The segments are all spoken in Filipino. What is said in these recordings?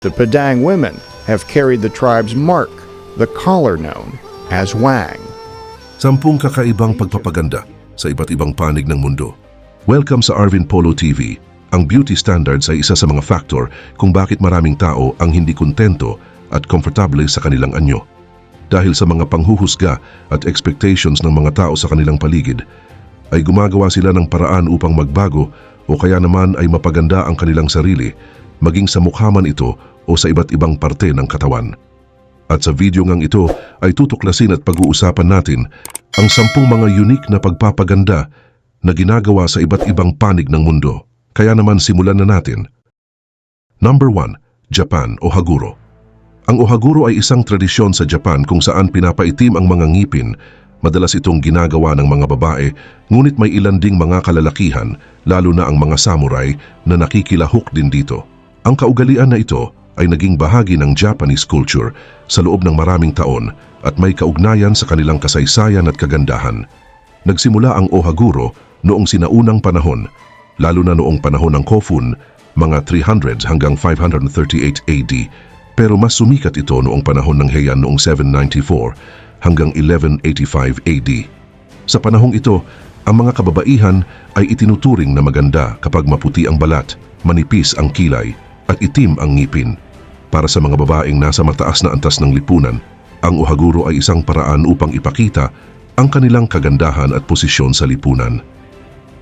The Padang women have carried the tribe's mark, the collar known as wang. 10 kakaibang pagpapaganda sa iba't ibang panig ng mundo. Welcome sa Arvin Polo TV. Ang beauty standards ay isa sa mga factor kung bakit maraming tao ang hindi kontento at komportable sa kanilang anyo. Dahil sa mga panghuhusga at expectations ng mga tao sa kanilang paligid, ay gumagawa sila ng paraan upang magbago o kaya naman ay mapaganda ang kanilang sarili, maging sa mukha man ito o sa iba't ibang parte ng katawan. At sa video ngang ito ay tutuklasin at pag-uusapan natin ang 10 mga unique na pagpapaganda na ginagawa sa iba't ibang panig ng mundo. Kaya naman simulan na natin. Number 1. Japan o Haguro. Ang ohaguro ay isang tradisyon sa Japan kung saan pinapaitim ang mga ngipin. Madalas itong ginagawa ng mga babae, ngunit may ilan ding mga kalalakihan, lalo na ang mga samurai, na nakikilahok din dito. Ang kaugalian na ito ay naging bahagi ng Japanese culture sa loob ng maraming taon at may kaugnayan sa kanilang kasaysayan at kagandahan. Nagsimula ang ohaguro noong sinaunang panahon, lalo na noong panahon ng Kofun, mga 300s hanggang 538 AD, pero mas sumikat ito noong panahon ng Heian noong 794 hanggang 1185 AD. Sa panahong ito, ang mga kababaihan ay itinuturing na maganda kapag maputi ang balat, manipis ang kilay, at itim ang ngipin. Para sa mga babaeng nasa mataas na antas ng lipunan, ang ohaguro ay isang paraan upang ipakita ang kanilang kagandahan at posisyon sa lipunan.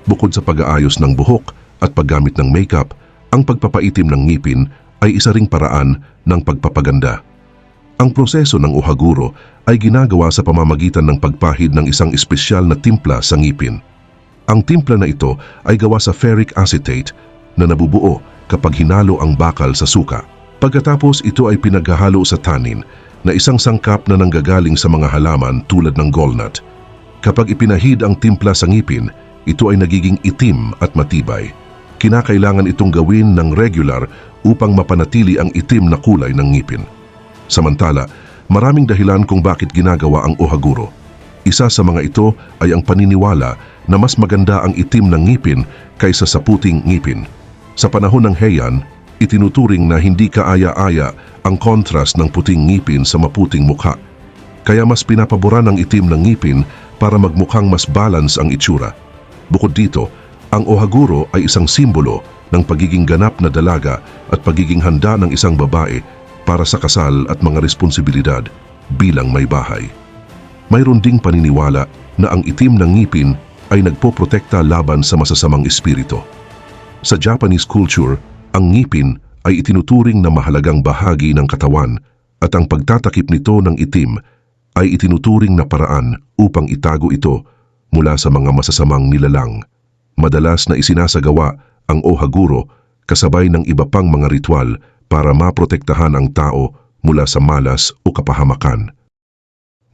Bukod sa pag-aayos ng buhok at paggamit ng makeup, ang pagpapaitim ng ngipin ay isa ring paraan ng pagpapaganda. Ang proseso ng ohaguro ay ginagawa sa pamamagitan ng pagpahid ng isang espesyal na timpla sa ngipin. Ang timpla na ito ay gawa sa ferric acetate na nabubuo kapag hinalo ang bakal sa suka. Pagkatapos ito ay pinaghahalo sa tannin na isang sangkap na nanggagaling sa mga halaman tulad ng gallnut. Kapag ipinahid ang timpla sa ngipin, ito ay nagiging itim at matibay. Kinakailangan itong gawin ng regular upang mapanatili ang itim na kulay ng ngipin. Samantala, maraming dahilan kung bakit ginagawa ang ohaguro. Isa sa mga ito ay ang paniniwala na mas maganda ang itim ng ngipin kaysa sa puting ngipin. Sa panahon ng Heian, itinuturing na hindi kaaya-aya ang kontrast ng puting ngipin sa maputing mukha. Kaya mas pinapaboran ang itim ng ngipin para magmukhang mas balance ang itsura. Bukod dito, ang ohaguro ay isang simbolo ng pagiging ganap na dalaga at pagiging handa ng isang babae para sa kasal at mga responsibilidad bilang may bahay. Mayroon ding paniniwala na ang itim ng ngipin ay nagpoprotekta laban sa masasamang espiritu. Sa Japanese culture, ang ngipin ay itinuturing na mahalagang bahagi ng katawan at ang pagtatakip nito ng itim ay itinuturing na paraan upang itago ito mula sa mga masasamang nilalang. Madalas na isinasagawa ang ohaguro kasabay ng iba pang mga ritual para maprotektahan ang tao mula sa malas o kapahamakan.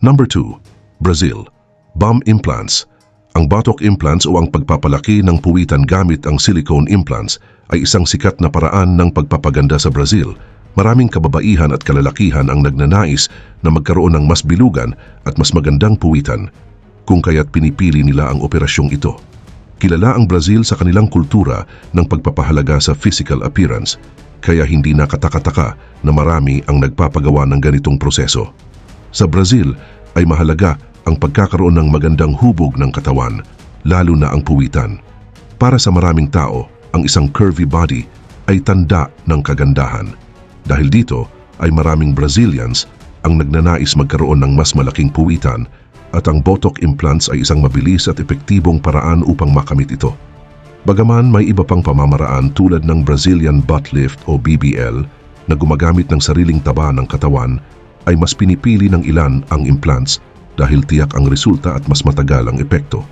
Number 2. Brazil. Bum implants. Ang buttock implants o ang pagpapalaki ng puwitan gamit ang silicone implants ay isang sikat na paraan ng pagpapaganda sa Brazil. Maraming kababaihan at kalalakihan ang nagnanais na magkaroon ng mas bilugan at mas magandang puwitan, kung kaya't pinipili nila ang operasyong ito. Kilala ang Brazil sa kanilang kultura ng pagpapahalaga sa physical appearance, kaya hindi nakataka-taka na marami ang nagpapagawa ng ganitong proseso. Sa Brazil ay mahalaga ang pagkakaroon ng magandang hubog ng katawan, lalo na ang puwitan. Para sa maraming tao, ang isang curvy body ay tanda ng kagandahan. Dahil dito ay maraming Brazilians ang nagnanais magkaroon ng mas malaking puwitan at ang buttock implants ay isang mabilis at epektibong paraan upang makamit ito. Bagaman may iba pang pamamaraan tulad ng Brazilian butt lift o BBL na gumagamit ng sariling taba ng katawan, ay mas pinipili ng ilan ang implants dahil tiyak ang resulta at mas matagal ang epekto.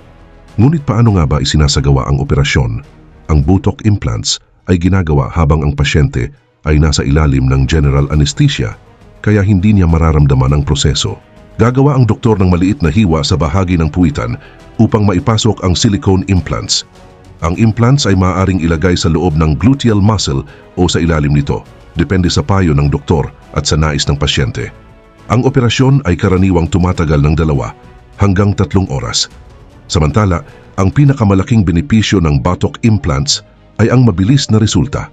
Ngunit paano nga ba isinasagawa ang operasyon? Ang buttock implants ay ginagawa habang ang pasyente ay nasa ilalim ng general anesthesia, kaya hindi niya mararamdaman ang proseso. Gagawa ang doktor ng maliit na hiwa sa bahagi ng puwitan upang maipasok ang silicone implants. Ang implants ay maaaring ilagay sa loob ng gluteal muscle o sa ilalim nito, depende sa payo ng doktor at sa nais ng pasyente. Ang operasyon ay karaniwang tumatagal ng 2 hanggang 3 oras. Samantala, ang pinakamalaking benepisyo ng buttock implants ay ang mabilis na resulta.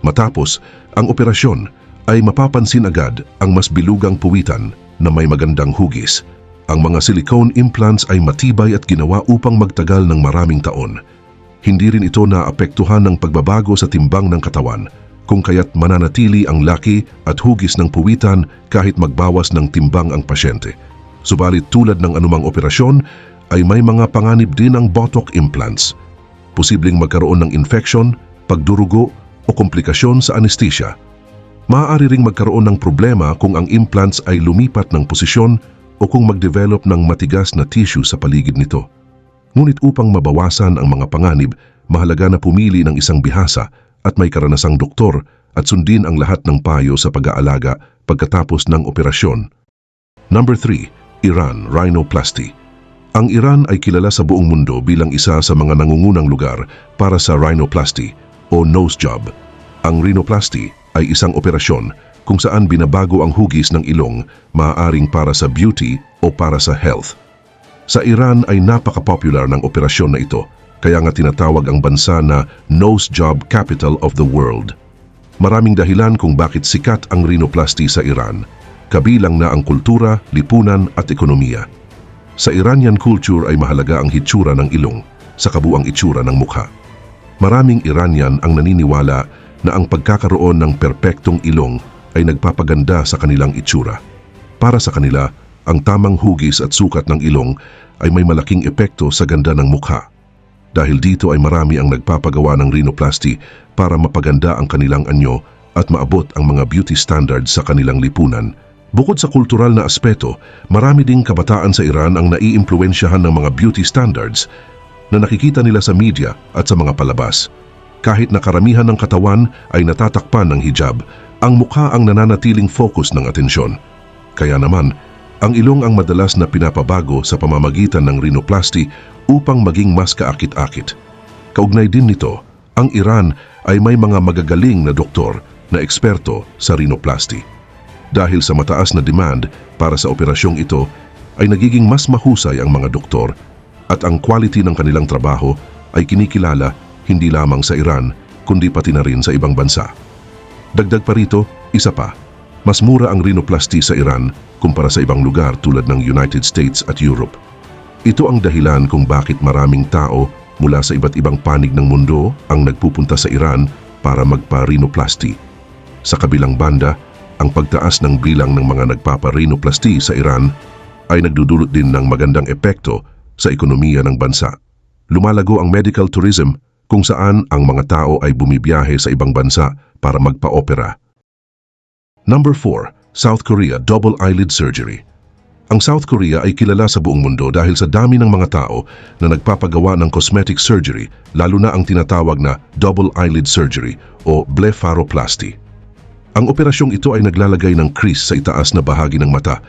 Matapos ang operasyon, ay mapapansin agad ang mas bilugang puwitan na may magandang hugis. Ang mga silicone implants ay matibay at ginawa upang magtagal ng maraming taon. Hindi rin ito naapektuhan ng pagbabago sa timbang ng katawan, kung kaya't mananatili ang laki at hugis ng puwitan kahit magbawas ng timbang ang pasyente. Subalit tulad ng anumang operasyon, ay may mga panganib din ang buttock implants. Posibleng magkaroon ng infection, pagdurugo o komplikasyon sa anesthesia. Maaari ring magkaroon ng problema kung ang implants ay lumipat ng posisyon o kung mag-develop ng matigas na tissue sa paligid nito. Ngunit upang mabawasan ang mga panganib, mahalaga na pumili ng isang bihasa at may karanasang doktor at sundin ang lahat ng payo sa pag-aalaga pagkatapos ng operasyon. Number 3. Iran Rhinoplasty. Ang Iran ay kilala sa buong mundo bilang isa sa mga nangungunang lugar para sa rhinoplasty o nose job. Ang rhinoplasty ay isang operasyon kung saan binabago ang hugis ng ilong, maaaring para sa beauty o para sa health. Sa Iran ay napaka-popular ng operasyon na ito, kaya nga tinatawag ang bansa na nose job capital of the world. Maraming dahilan kung bakit sikat ang rhinoplasty sa Iran, kabilang na ang kultura, lipunan at ekonomiya. Sa Iranian culture ay mahalaga ang hitsura ng ilong sa kabuang itsura ng mukha. Maraming Iranian ang naniniwala na ang pagkakaroon ng perpektong ilong ay nagpapaganda sa kanilang itsura. Para sa kanila, ang tamang hugis at sukat ng ilong ay may malaking epekto sa ganda ng mukha. Dahil dito ay marami ang nagpapagawa ng rhinoplasty para mapaganda ang kanilang anyo at maabot ang mga beauty standards sa kanilang lipunan. Bukod sa kultural na aspeto, marami ding kabataan sa Iran ang naiimpluwensyahan ng mga beauty standards na nakikita nila sa media at sa mga palabas. Kahit na karamihan ng katawan ay natatakpan ng hijab, ang mukha ang nananatiling focus ng atensyon. Kaya naman, ang ilong ang madalas na pinapabago sa pamamagitan ng rhinoplasty upang maging mas kaakit-akit. Kaugnay din nito, ang Iran ay may mga magagaling na doktor na eksperto sa rhinoplasty. Dahil sa mataas na demand para sa operasyong ito, ay nagiging mas mahusay ang mga doktor at ang quality ng kanilang trabaho ay kinikilala hindi lamang sa Iran kundi pati na rin sa ibang bansa. Dagdag pa rito, isa pa, mas mura ang rhinoplasty sa Iran kumpara sa ibang lugar tulad ng United States at Europe. Ito ang dahilan kung bakit maraming tao mula sa iba't ibang panig ng mundo ang nagpupunta sa Iran para magpa-rhinoplasty. Sa kabilang banda, ang pagtaas ng bilang ng mga nagpapa-rhinoplasty sa Iran ay nagdudulot din ng magandang epekto sa ekonomiya ng bansa. Lumalago ang medical tourism kung saan ang mga tao ay bumibiyahe sa ibang bansa para magpa-opera. Number 4. South Korea Double Eyelid Surgery. Ang South Korea ay kilala sa buong mundo dahil sa dami ng mga tao na nagpapagawa ng cosmetic surgery, lalo na ang tinatawag na double eyelid surgery o blepharoplasty. Ang operasyong ito ay naglalagay ng crease sa itaas na bahagi ng mata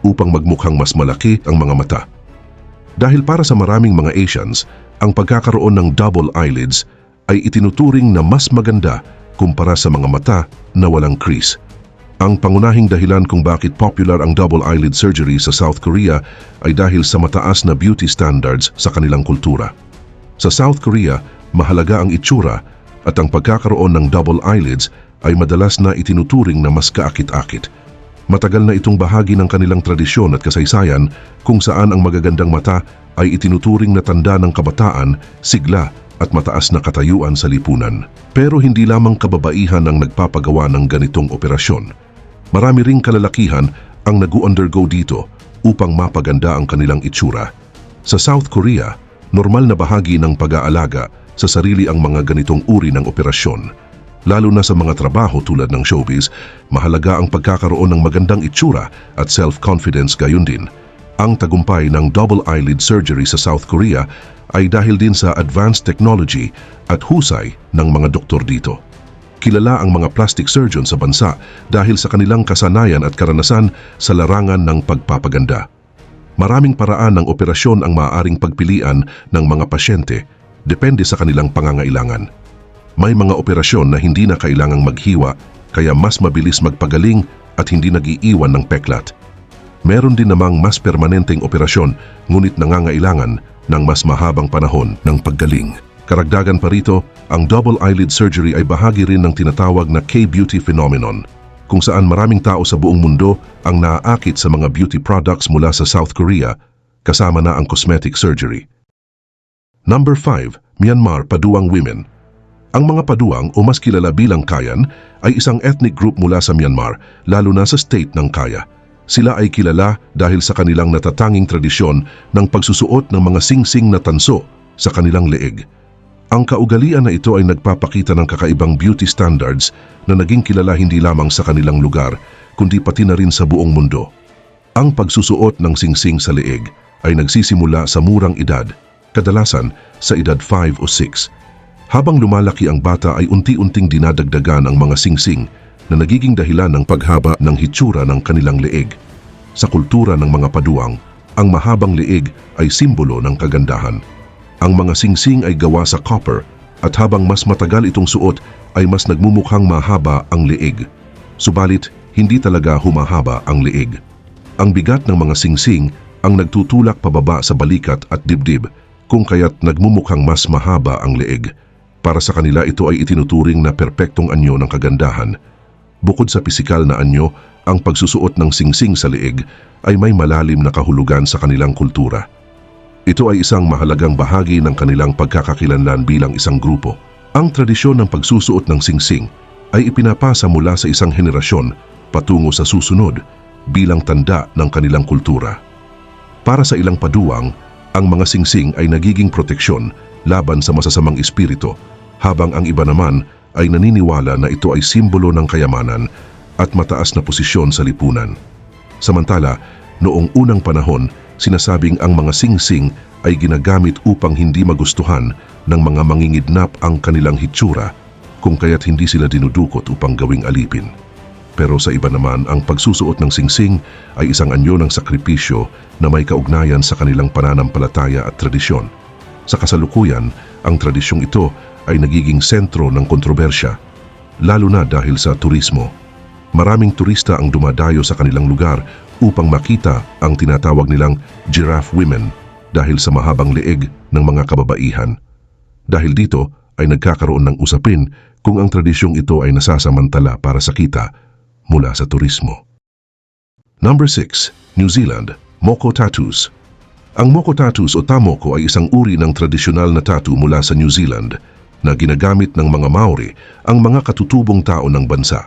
upang magmukhang mas malaki ang mga mata. Dahil para sa maraming mga Asians, ang pagkakaroon ng double eyelids ay itinuturing na mas maganda kumpara sa mga mata na walang crease. Ang pangunahing dahilan kung bakit popular ang double eyelid surgery sa South Korea ay dahil sa mataas na beauty standards sa kanilang kultura. Sa South Korea, mahalaga ang itsura at ang pagkakaroon ng double eyelids ay madalas na itinuturing na mas kaakit-akit. Matagal na itong bahagi ng kanilang tradisyon at kasaysayan kung saan ang magagandang mata ay itinuturing na tanda ng kabataan, sigla at mataas na katayuan sa lipunan. Pero hindi lamang kababaihan ang nagpapagawa ng ganitong operasyon. Marami ring kalalakihan ang nag-undergo dito upang mapaganda ang kanilang itsura. Sa South Korea, normal na bahagi ng pag-aalaga sa sarili ang mga ganitong uri ng operasyon. Lalo na sa mga trabaho tulad ng showbiz, mahalaga ang pagkakaroon ng magandang itsura at self-confidence gayon din. Ang tagumpay ng double eyelid surgery sa South Korea ay dahil din sa advanced technology at husay ng mga doktor dito. Kilala ang mga plastic surgeon sa bansa dahil sa kanilang kasanayan at karanasan sa larangan ng pagpapaganda. Maraming paraan ng operasyon ang maaaring pagpilian ng mga pasyente, depende sa kanilang pangangailangan. May mga operasyon na hindi na kailangang maghiwa, kaya mas mabilis magpagaling at hindi nag-iiwan ng peklat. Meron din namang mas permanenteng operasyon, ngunit nangangailangan ng mas mahabang panahon ng paggaling. Karagdagan pa rito, ang double eyelid surgery ay bahagi rin ng tinatawag na K-beauty phenomenon. kung saan maraming tao sa buong mundo ang naaakit sa mga beauty products mula sa South Korea, kasama na ang cosmetic surgery. Number 5. Myanmar Paduang Women. Ang mga Paduang o mas kilala bilang Kayan ay isang ethnic group mula sa Myanmar, lalo na sa state ng Kaya. Sila ay kilala dahil sa kanilang natatanging tradisyon ng pagsusuot ng mga singsing na tanso sa kanilang leeg. Ang kaugalian na ito ay nagpapakita ng kakaibang beauty standards na naging kilala hindi lamang sa kanilang lugar, kundi pati na rin sa buong mundo. Ang pagsusuot ng singsing sa leeg ay nagsisimula sa murang edad, kadalasan sa edad 5 o 6. Habang lumalaki ang bata ay unti-unting dinadagdagan ang mga singsing na nagiging dahilan ng paghaba ng hitsura ng kanilang leeg. Sa kultura ng mga Paduang, ang mahabang leeg ay simbolo ng kagandahan. Ang mga singsing ay gawa sa copper at habang mas matagal itong suot ay mas nagmumukhang mahaba ang leeg. Subalit, hindi talaga humahaba ang leeg. Ang bigat ng mga singsing ang nagtutulak pababa sa balikat at dibdib, kung kaya't nagmumukhang mas mahaba ang leeg. Para sa kanila ito ay itinuturing na perpektong anyo ng kagandahan. Bukod sa pisikal na anyo, ang pagsusuot ng singsing sa leeg ay may malalim na kahulugan sa kanilang kultura. Ito ay isang mahalagang bahagi ng kanilang pagkakakilanlan bilang isang grupo. Ang tradisyon ng pagsusuot ng singsing ay ipinapasa mula sa isang henerasyon patungo sa susunod bilang tanda ng kanilang kultura. Para sa ilang Paduang, ang mga singsing ay nagiging proteksyon laban sa masasamang espiritu, habang ang iba naman ay naniniwala na ito ay simbolo ng kayamanan at mataas na posisyon sa lipunan. Samantala, noong unang panahon, sinasabing ang mga singsing ay ginagamit upang hindi magustuhan ng mga mangingidnap ang kanilang hitsura, kung kaya't hindi sila dinudukot upang gawing alipin. Pero sa iba naman, ang pagsusuot ng singsing ay isang anyo ng sakripisyo na may kaugnayan sa kanilang pananampalataya at tradisyon. Sa kasalukuyan, ang tradisyong ito ay nagiging sentro ng kontrobersya, lalo na dahil sa turismo. Maraming turista ang dumadayo sa kanilang lugar upang makita ang tinatawag nilang giraffe women dahil sa mahabang leeg ng mga kababaihan. Dahil dito ay nagkakaroon ng usapin kung ang tradisyong ito ay nasasamantala para sa kita mula sa turismo. Number 6. New Zealand, Moko Tattoos. Ang Moko Tattoos o Tamoko ay isang uri ng tradisyonal na tattoo mula sa New Zealand na ginagamit ng mga Maori, ang mga katutubong tao ng bansa.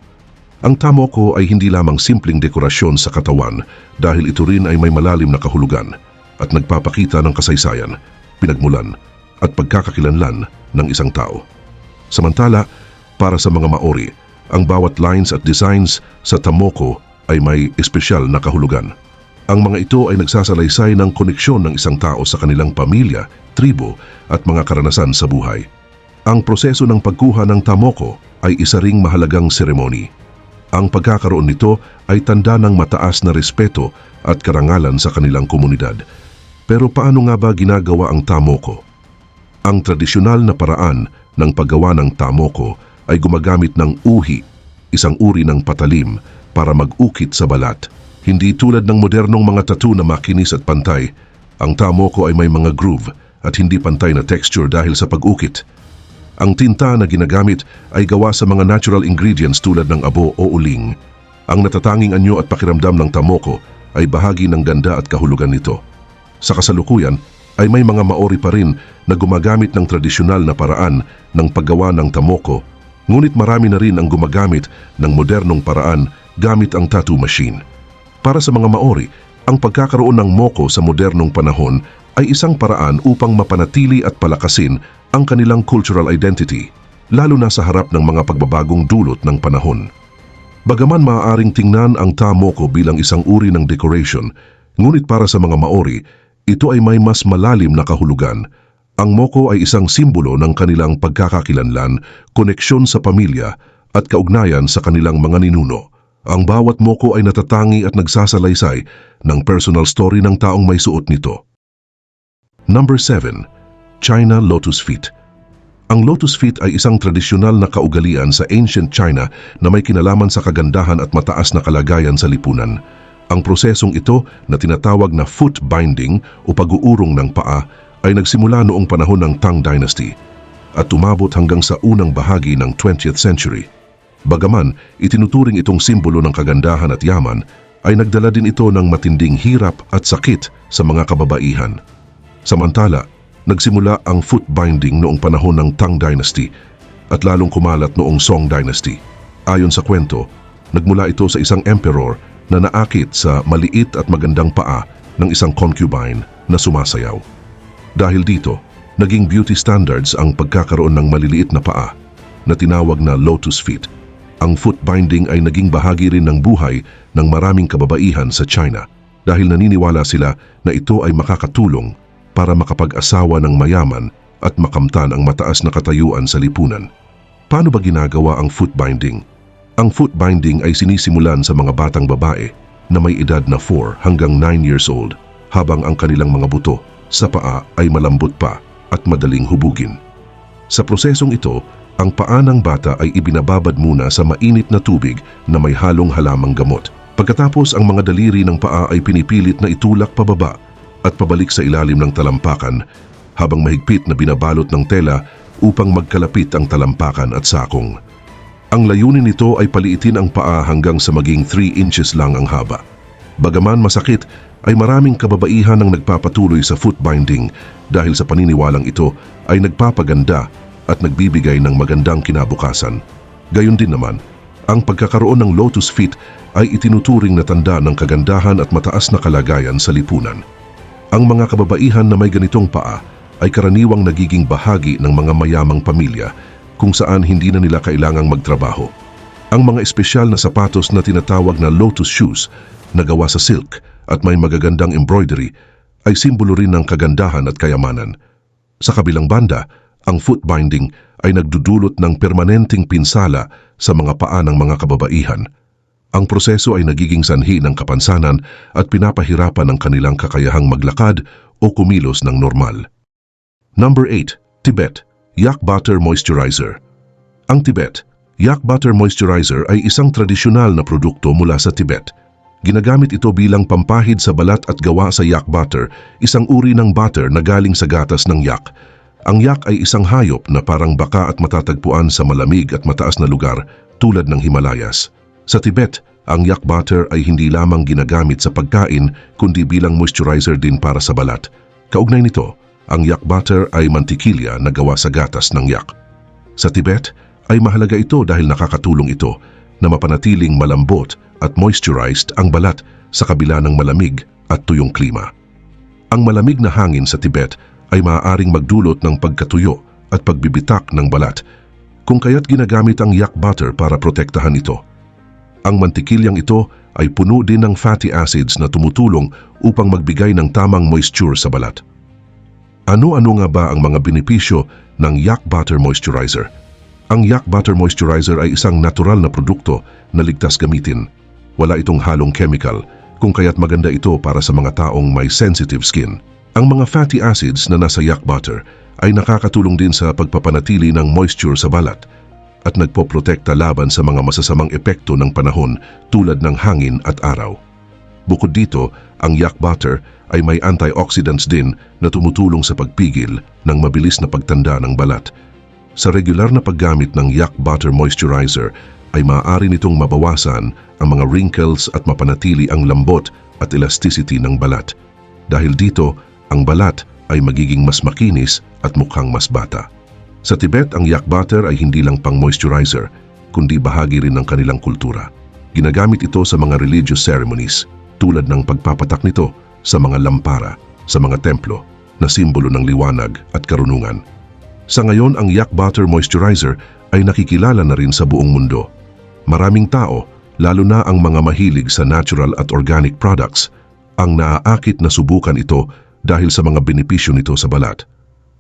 Ang Tamoko ay hindi lamang simpleng dekorasyon sa katawan dahil ito rin ay may malalim na kahulugan at nagpapakita ng kasaysayan, pinagmulan at pagkakakilanlan ng isang tao. Samantala, para sa mga Maori, ang bawat lines at designs sa Tamoko ay may espesyal na kahulugan. Ang mga ito ay nagsasalaysay ng koneksyon ng isang tao sa kanilang pamilya, tribo at mga karanasan sa buhay. Ang proseso ng pagkuha ng Tamoko ay isa ring mahalagang seremony. Ang pagkakaroon nito ay tanda ng mataas na respeto at karangalan sa kanilang komunidad. Pero paano nga ba ginagawa ang Tamoko? Ang tradisyonal na paraan ng paggawa ng Tamoko ay gumagamit ng uhi, isang uri ng patalim, para mag-ukit sa balat. Hindi tulad ng modernong mga tattoo na makinis at pantay, ang Tamoko ay may mga groove at hindi pantay na texture dahil sa pag-ukit. Ang tinta na ginagamit ay gawa sa mga natural ingredients tulad ng abo o uling. Ang natatanging anyo at pakiramdam ng Tamoko ay bahagi ng ganda at kahulugan nito. Sa kasalukuyan ay may mga Maori pa rin na gumagamit ng tradisyonal na paraan ng paggawa ng Tamoko, ngunit marami na rin ang gumagamit ng modernong paraan gamit ang tattoo machine. Para sa mga Maori, ang pagkakaroon ng moko sa modernong panahon ay isang paraan upang mapanatili at palakasin ang kanilang cultural identity, lalo na sa harap ng mga pagbabagong dulot ng panahon. Bagaman maaaring tingnan ang Tamoko bilang isang uri ng decoration, ngunit para sa mga Maori, ito ay may mas malalim na kahulugan. Ang moko ay isang simbolo ng kanilang pagkakakilanlan, koneksyon sa pamilya at kaugnayan sa kanilang mga ninuno. Ang bawat moko ay natatangi at nagsasalaysay ng personal story ng taong may suot nito. Number 7. China Lotus Feet. Ang lotus feet ay isang tradisyonal na kaugalian sa ancient China na may kinalaman sa kagandahan at mataas na kalagayan sa lipunan. Ang prosesong ito na tinatawag na foot binding o pag-uurong ng paa ay nagsimula noong panahon ng Tang Dynasty at umabot hanggang sa unang bahagi ng 20th century. Bagaman itinuturing itong simbolo ng kagandahan at yaman, ay nagdala din ito ng matinding hirap at sakit sa mga kababaihan. Samantala, nagsimula ang foot binding noong panahon ng Tang Dynasty at lalong kumalat noong Song Dynasty. Ayon sa kwento, nagmula ito sa isang emperor na naakit sa maliit at magandang paa ng isang concubine na sumasayaw. Dahil dito, naging beauty standards ang pagkakaroon ng maliliit na paa na tinawag na lotus feet. Ang foot binding ay naging bahagi rin ng buhay ng maraming kababaihan sa China dahil naniniwala sila na ito ay makakatulong para makapag-asawa ng mayaman at makamtan ang mataas na katayuan sa lipunan. Paano ba ginagawa ang foot binding? Ang foot binding ay sinisimulan sa mga batang babae na may edad na 4 hanggang 9 years old habang ang kanilang mga buto sa paa ay malambot pa at madaling hubugin. Sa prosesong ito, ang paa ng bata ay ibinababad muna sa mainit na tubig na may halong halamang gamot. Pagkatapos ang mga daliri ng paa ay pinipilit na itulak pababa at pabalik sa ilalim ng talampakan habang mahigpit na binabalot ng tela upang magkalapit ang talampakan at sakong. Ang layunin nito ay paliitin ang paa hanggang sa maging 3 inches lang ang haba. Bagaman masakit, ay maraming kababaihan ang nagpapatuloy sa foot binding dahil sa paniniwalang ito ay nagpapaganda at nagbibigay ng magandang kinabukasan. Gayon din naman, ang pagkakaroon ng lotus feet ay itinuturing na tanda ng kagandahan at mataas na kalagayan sa lipunan. Ang mga kababaihan na may ganitong paa ay karaniwang nagiging bahagi ng mga mayamang pamilya kung saan hindi na nila kailangang magtrabaho. Ang mga espesyal na sapatos na tinatawag na lotus shoes na gawa sa silk at may magagandang embroidery ay simbolo rin ng kagandahan at kayamanan. Sa kabilang banda, ang foot binding ay nagdudulot ng permanenteng pinsala sa mga paa ng mga kababaihan. Ang proseso ay nagiging sanhi ng kapansanan at pinapahirapan ang kanilang kakayahang maglakad o kumilos ng normal. Number 8. Tibet Yak Butter Moisturizer. Ang Tibet Yak Butter Moisturizer ay isang tradisyonal na produkto mula sa Tibet. Ginagamit ito bilang pampahid sa balat at gawa sa yak butter, isang uri ng butter na galing sa gatas ng yak. Ang yak ay isang hayop na parang baka at matatagpuan sa malamig at mataas na lugar tulad ng Himalayas. Sa Tibet, ang yak butter ay hindi lamang ginagamit sa pagkain kundi bilang moisturizer din para sa balat. Kaugnay nito, ang yak butter ay mantikilya na gawa sa gatas ng yak. Sa Tibet ay mahalaga ito dahil nakakatulong ito na mapanatiling malambot at moisturized ang balat sa kabila ng malamig at tuyong klima. Ang malamig na hangin sa Tibet ay maaaring magdulot ng pagkatuyo at pagbibitak ng balat, kung kaya't ginagamit ang yak butter para protektahan ito. Ang mantikilyang ito ay puno din ng fatty acids na tumutulong upang magbigay ng tamang moisture sa balat. Ano-ano nga ba ang mga benepisyo ng Yak Butter Moisturizer? Ang Yak Butter Moisturizer ay isang natural na produkto na ligtas gamitin. Wala itong halong chemical, kung kaya't maganda ito para sa mga taong may sensitive skin. Ang mga fatty acids na nasa Yak Butter ay nakakatulong din sa pagpapanatili ng moisture sa balat at nagpoprotekta laban sa mga masasamang epekto ng panahon tulad ng hangin at araw. Bukod dito, ang yak butter ay may antioxidants din na tumutulong sa pagpigil ng mabilis na pagtanda ng balat. Sa regular na paggamit ng yak butter moisturizer ay maaari nitong mabawasan ang mga wrinkles at mapanatili ang lambot at elasticity ng balat. Dahil dito, ang balat ay magiging mas makinis at mukhang mas bata. Sa Tibet, ang yak butter ay hindi lang pang moisturizer, kundi bahagi rin ng kanilang kultura. Ginagamit ito sa mga religious ceremonies, tulad ng pagpapatak nito sa mga lampara, sa mga templo na simbolo ng liwanag at karunungan. Sa ngayon, ang yak butter moisturizer ay nakikilala na rin sa buong mundo. Maraming tao, lalo na ang mga mahilig sa natural at organic products, ang naaakit na subukan ito dahil sa mga benepisyo nito sa balat.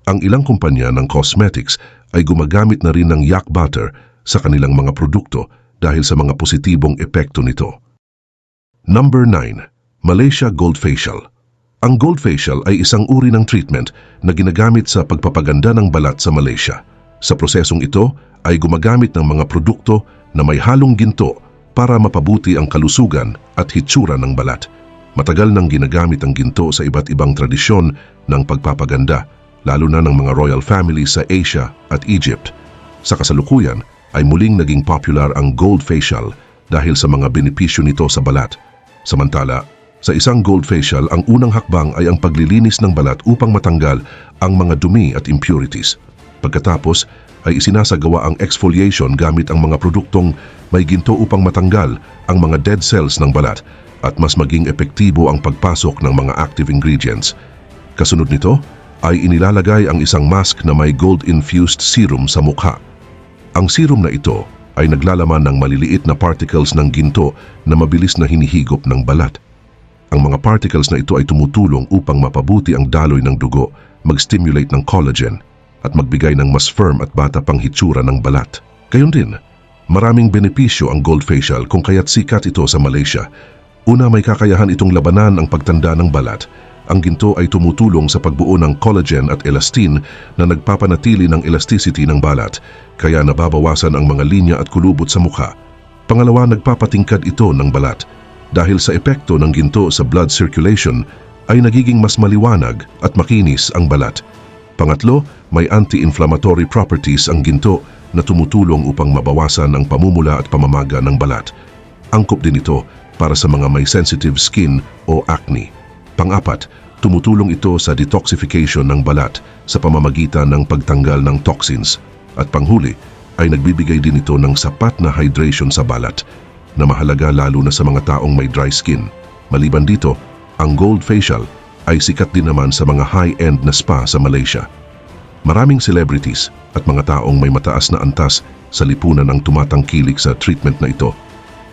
Ang ilang kumpanya ng cosmetics ay gumagamit na rin ng yak butter sa kanilang mga produkto dahil sa mga positibong epekto nito. Number 9. Malaysia Gold Facial. Ang gold facial ay isang uri ng treatment na ginagamit sa pagpapaganda ng balat sa Malaysia. Sa prosesong ito ay gumagamit ng mga produkto na may halong ginto para mapabuti ang kalusugan at hitsura ng balat. Matagal nang ginagamit ang ginto sa iba't ibang tradisyon ng pagpapaganda, lalo na ng mga royal families sa Asia at Egypt. Sa kasalukuyan, ay muling naging popular ang gold facial dahil sa mga benepisyo nito sa balat. Samantala, sa isang gold facial, ang unang hakbang ay ang paglilinis ng balat upang matanggal ang mga dumi at impurities. Pagkatapos ay isinasagawa ang exfoliation gamit ang mga produktong may ginto upang matanggal ang mga dead cells ng balat at mas maging epektibo ang pagpasok ng mga active ingredients. Kasunod nito ay inilalagay ang isang mask na may gold-infused serum sa mukha. Ang serum na ito ay naglalaman ng maliliit na particles ng ginto na mabilis na hinihigop ng balat. Ang mga particles na ito ay tumutulong upang mapabuti ang daloy ng dugo, mag-stimulate ng collagen, at magbigay ng mas firm at bata pang hitsura ng balat. Gayon din, maraming benepisyo ang gold facial kung kaya't sikat ito sa Malaysia. Una, may kakayahan itong labanan ang pagtanda ng balat. Ang ginto ay tumutulong sa pagbuo ng collagen at elastin na nagpapanatili ng elasticity ng balat, kaya nababawasan ang mga linya at kulubot sa mukha. Pangalawa, nagpapatingkad ito ng balat. Dahil sa epekto ng ginto sa blood circulation, ay nagiging mas maliwanag at makinis ang balat. Pangatlo, may anti-inflammatory properties ang ginto na tumutulong upang mabawasan ang pamumula at pamamaga ng balat. Angkop din ito para sa mga may sensitive skin o acne. Pang-apat, tumutulong ito sa detoxification ng balat sa pamamagitan ng pagtanggal ng toxins. At panghuli, ay nagbibigay din ito ng sapat na hydration sa balat na mahalaga lalo na sa mga taong may dry skin. Maliban dito, ang gold facial ay sikat din naman sa mga high-end na spa sa Malaysia. Maraming celebrities at mga taong may mataas na antas sa lipunan ang tumatangkilik sa treatment na ito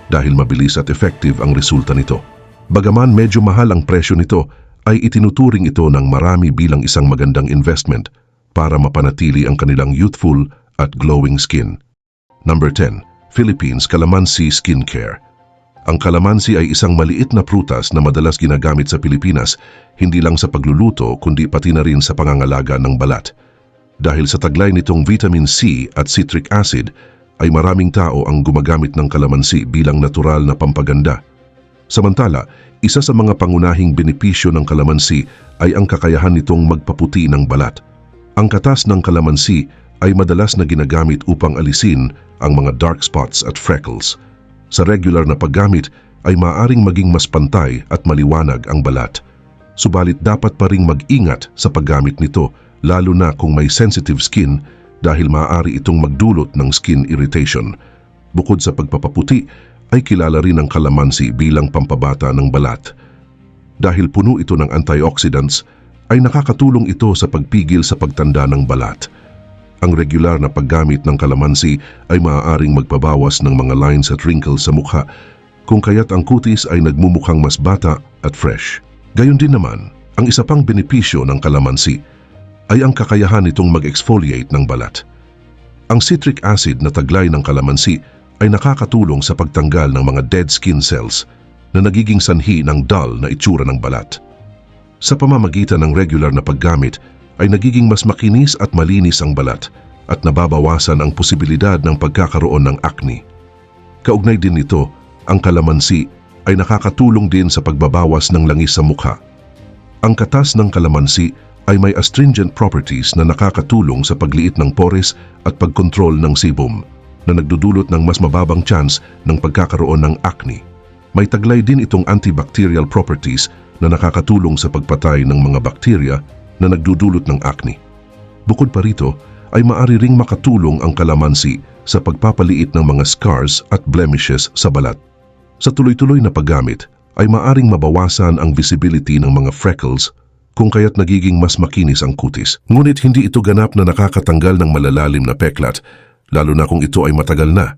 dahil mabilis at effective ang resulta nito. Bagaman medyo mahal ang presyo nito, ay itinuturing ito ng marami bilang isang magandang investment para mapanatili ang kanilang youthful at glowing skin. Number 10. Philippines Calamansi Skincare. Ang calamansi ay isang maliit na prutas na madalas ginagamit sa Pilipinas, hindi lang sa pagluluto kundi pati na rin sa pangangalaga ng balat. Dahil sa taglay nitong vitamin C at citric acid, ay maraming tao ang gumagamit ng kalamansi bilang natural na pampaganda. Samantala, isa sa mga pangunahing benepisyo ng kalamansi ay ang kakayahan nitong magpaputi ng balat. Ang katas ng kalamansi ay madalas na ginagamit upang alisin ang mga dark spots at freckles. Sa regular na paggamit ay maaaring maging mas pantay at maliwanag ang balat. Subalit dapat pa ring mag-ingat sa paggamit nito lalo na kung may sensitive skin dahil maaari itong magdulot ng skin irritation. Bukod sa pagpapaputi, ay kilala rin ang kalamansi bilang pampabata ng balat. Dahil puno ito ng antioxidants, ay nakakatulong ito sa pagpigil sa pagtanda ng balat. Ang regular na paggamit ng kalamansi ay maaaring magpabawas ng mga lines at wrinkles sa mukha, kung kaya't ang kutis ay nagmumukhang mas bata at fresh. Gayon din naman, ang isa pang benepisyo ng kalamansi ay ang kakayahan nitong mag-exfoliate ng balat. Ang citric acid na taglay ng kalamansi ay nakakatulong sa pagtanggal ng mga dead skin cells na nagiging sanhi ng dull na itsura ng balat. Sa pamamagitan ng regular na paggamit ay nagiging mas makinis at malinis ang balat at nababawasan ang posibilidad ng pagkakaroon ng acne. Kaugnay din nito, ang kalamansi ay nakakatulong din sa pagbabawas ng langis sa mukha. Ang katas ng kalamansi ay may astringent properties na nakakatulong sa pagliit ng pores at pagkontrol ng sebum, na nagdudulot ng mas mababang chance ng pagkakaroon ng acne. May taglay din itong antibacterial properties na nakakatulong sa pagpatay ng mga bakterya na nagdudulot ng acne. Bukod pa rito, ay maaari ring makatulong ang kalamansi sa pagpapaliit ng mga scars at blemishes sa balat. Sa tuloy-tuloy na paggamit, ay maaring mabawasan ang visibility ng mga freckles kung kaya't nagiging mas makinis ang kutis. Ngunit hindi ito ganap na nakakatanggal ng malalalim na peklat, lalo na kung ito ay matagal na.